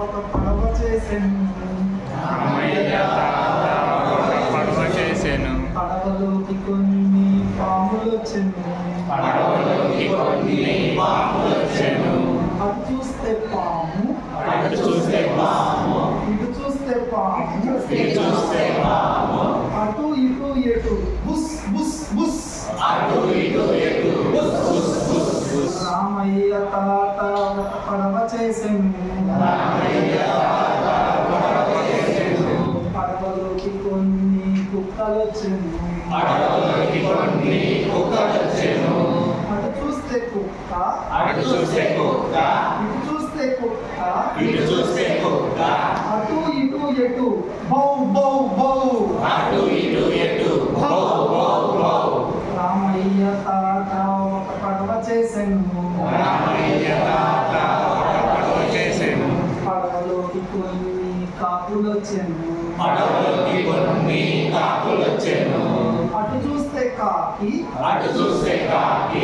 ఒక పడవ చేసెను. పడవ చేసెను. పడవలోకి కొన్ని పాములు వచ్చెను. అటు చూస్తే పాము, ఇటు చూస్తే పాము, అటు ఇటు ఎటు బుస్ బుస్ బుస్. రామయ్య తాత ఒక పడవ చేసెను. పడవలోకి కొన్ని కుక్కలు వచ్చెను. అటు చూస్తే కుక్క, ఇటు చూస్తే కుక్క, అటు ఇటు ఎటు బౌ బౌ బౌ. రామయ్య తాత ఒక పడవ చేసెను. పడవలోకి కొన్ని కాకులు వచ్చెను. అటు చూస్తే కాకి,